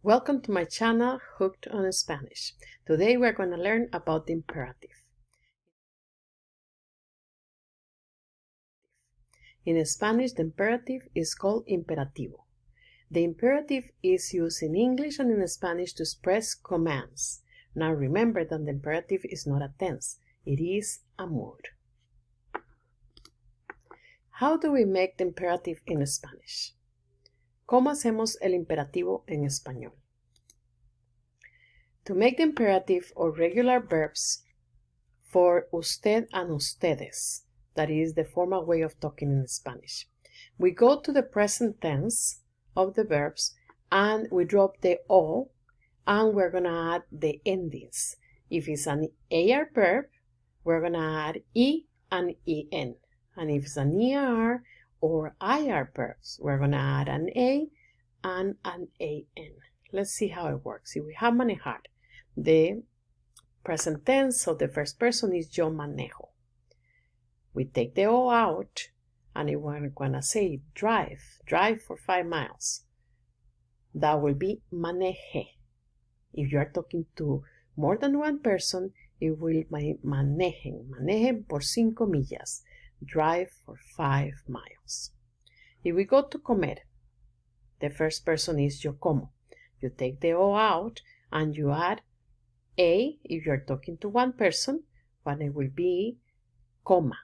Welcome to my channel, Hooked on Spanish. Today we're going to learn about the imperative. In Spanish, the imperative is called imperativo. The imperative is used in English and in Spanish to express commands. Now remember that the imperative is not a tense, it is a mood. How do we make the imperative in Spanish? ¿Cómo hacemos el imperativo en español? To make the imperative or regular verbs for usted and ustedes, that is the formal way of talking in Spanish, we go to the present tense of the verbs and we drop the O and we're going to add the endings. If it's an AR verb, we're going to add E and EN. And if it's an ER or IR verbs, we're going to add an A and an AN. Let's see how it works. If we have manejar, the present tense of the first person is yo manejo. We take the O out and we're going to say drive for 5 miles. That will be maneje. If you are talking to more than one person, it will be manejen por 5 millas. Drive for 5 miles. If we go to comer, the first person is yo como. You take the O out and you add A if you're talking to one person, but it will be coma.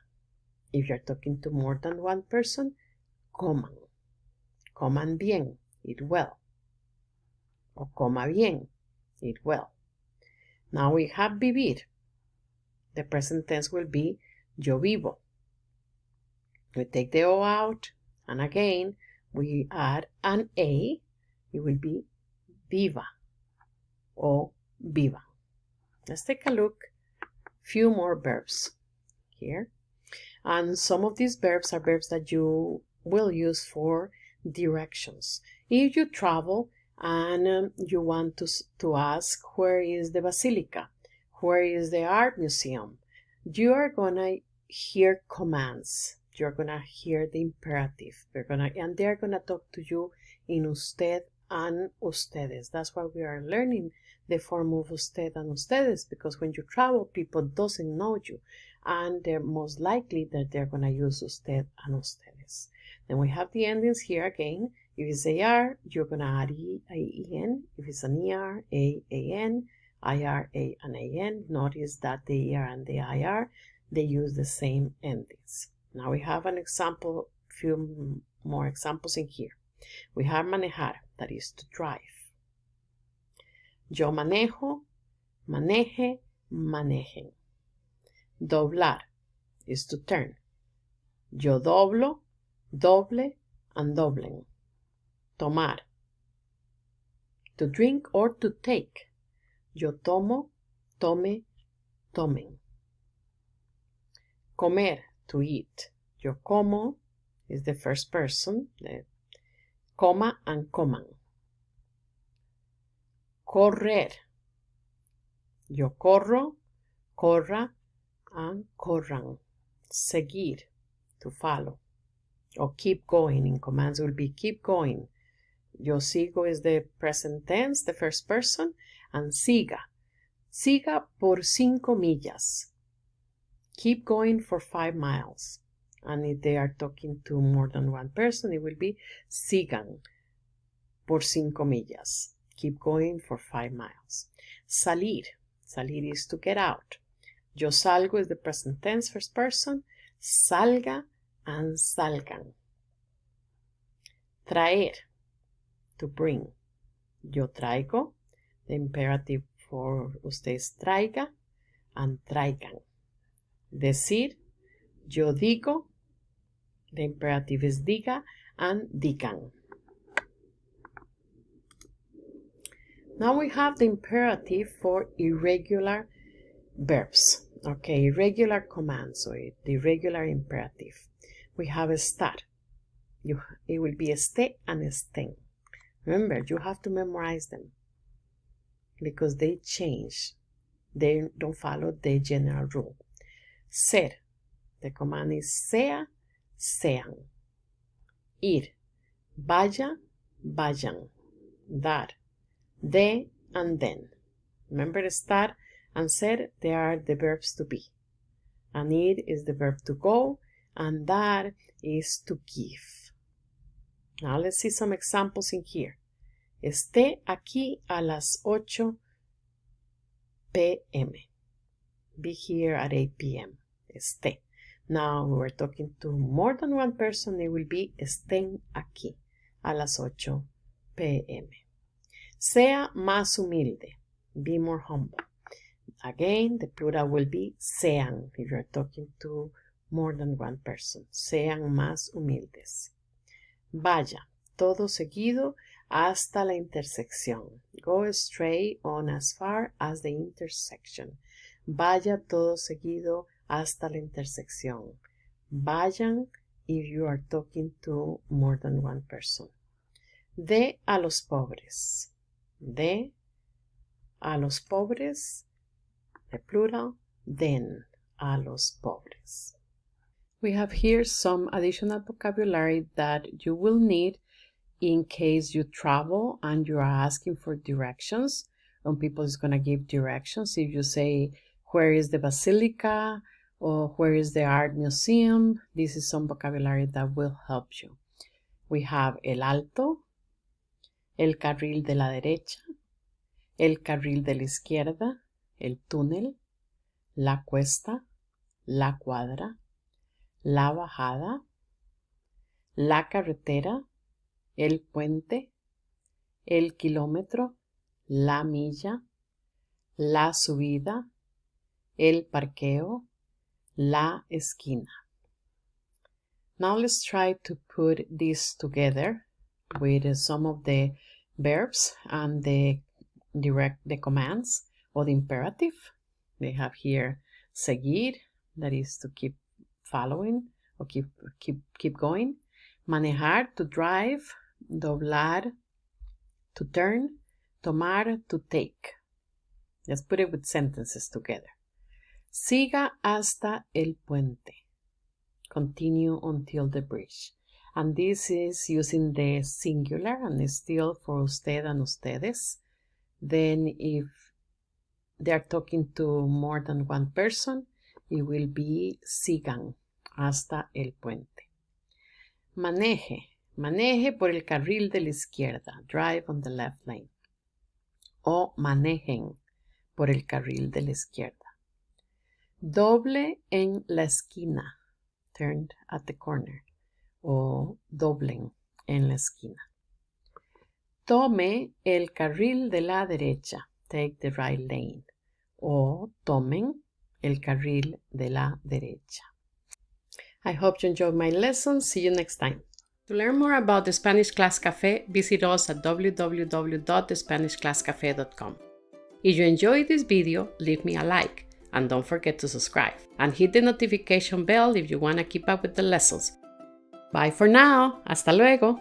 If you're talking to more than one person, coman. Coman bien, eat well. O coma bien, eat well. Now we have vivir. The present tense will be yo vivo. We take the O out, and again, we add an A. It will be viva or viva. Let's take a look. Few more verbs here. And some of these verbs are verbs that you will use for directions. If you travel and you want to ask where is the basilica, where is the art museum, you are going to hear commands. You're going to hear the imperative. And they're going to talk to you in usted and ustedes. That's why we are learning the form of usted and ustedes, because when you travel, people doesn't know you. And they're most likely that they're going to use usted and ustedes. Then we have the endings here again. If it's AR, you're going to add E-I-E-N. If it's an ER, A-A-N, IR, A and A-N. Notice that the ER and the IR, they use the same endings. Now we have an example, few more examples in here. We have manejar, that is to drive. Yo manejo, maneje, manejen. Doblar is to turn. Yo doblo, doble, and doblen. Tomar, to drink or to take. Yo tomo, tome, tomen. Comer, to eat. Yo como is the first person, the coma and coman. Correr. Yo corro, corra, and corran. Seguir, to follow. Or keep going. In commands will be keep going. Yo sigo is the present tense, the first person, and siga. Siga por 5 millas. Keep going for 5 miles. And if they are talking to more than one person, it will be sigan por 5 millas. Keep going for 5 miles. Salir. Salir is to get out. Yo salgo is the present tense, first person. Salga and salgan. Traer, to bring. Yo traigo, the imperative for ustedes traiga and traigan. Decir, yo digo, the imperative is diga and digan. Now we have the imperative for irregular verbs. Okay, irregular commands, or the irregular imperative. We have estar. It will be este and estén. Remember, you have to memorize them because they change. They don't follow the general rule. Ser, the command is sea, sean. Ir, vaya, vayan. Dar, De and then. Remember, estar and ser, they are the verbs to be. And ir is the verb to go, and dar is to give. Now let's see some examples in here. Esté aquí a las 8 p.m. Be here at 8 p.m. Esté. Now we're talking to more than one person. It will be estén aquí a las 8 p.m. Sea más humilde. Be more humble. Again, the plural will be sean if you're talking to more than one person. Sean más humildes. Vaya, todo seguido hasta la intersección. Go straight on as far as the intersection. Vaya todo seguido hasta la intersección. Vayan if you are talking to more than one person. De a los pobres. De a los pobres, the plural, den a los pobres. We have here some additional vocabulary that you will need in case you travel and you are asking for directions. And people is going to give directions. If you say, where is the basilica? Or where is the art museum? This is some vocabulary that will help you. We have el alto, el carril de la derecha, el carril de la izquierda, el túnel, la cuesta, la cuadra, la bajada, la carretera, el puente, el kilómetro, la milla, la subida, el parqueo, la esquina. Now let's try to put this together with some of the verbs and the commands or the imperative. They have here seguir, that is to keep following or keep going. Manejar, to drive. Doblar, to turn. Tomar, to take. Let's put it with sentences together. Siga hasta el puente. Continue until the bridge. And this is using the singular and still for usted and ustedes. Then if they are talking to more than one person, it will be sigan hasta el puente. Maneje. Maneje por el carril de la izquierda. Drive on the left lane. O manejen por el carril de la izquierda. Doble en la esquina. Turned at the corner. O doblen en la esquina. Tome el carril de la derecha. Take the right lane. O tomen el carril de la derecha. I hope you enjoyed my lesson. See you next time. To learn more about the Spanish Class Café, visit us at www.thespanishclasscafe.com. If you enjoyed this video, leave me a like and don't forget to subscribe and hit the notification bell if you want to keep up with the lessons. Bye for now. Hasta luego.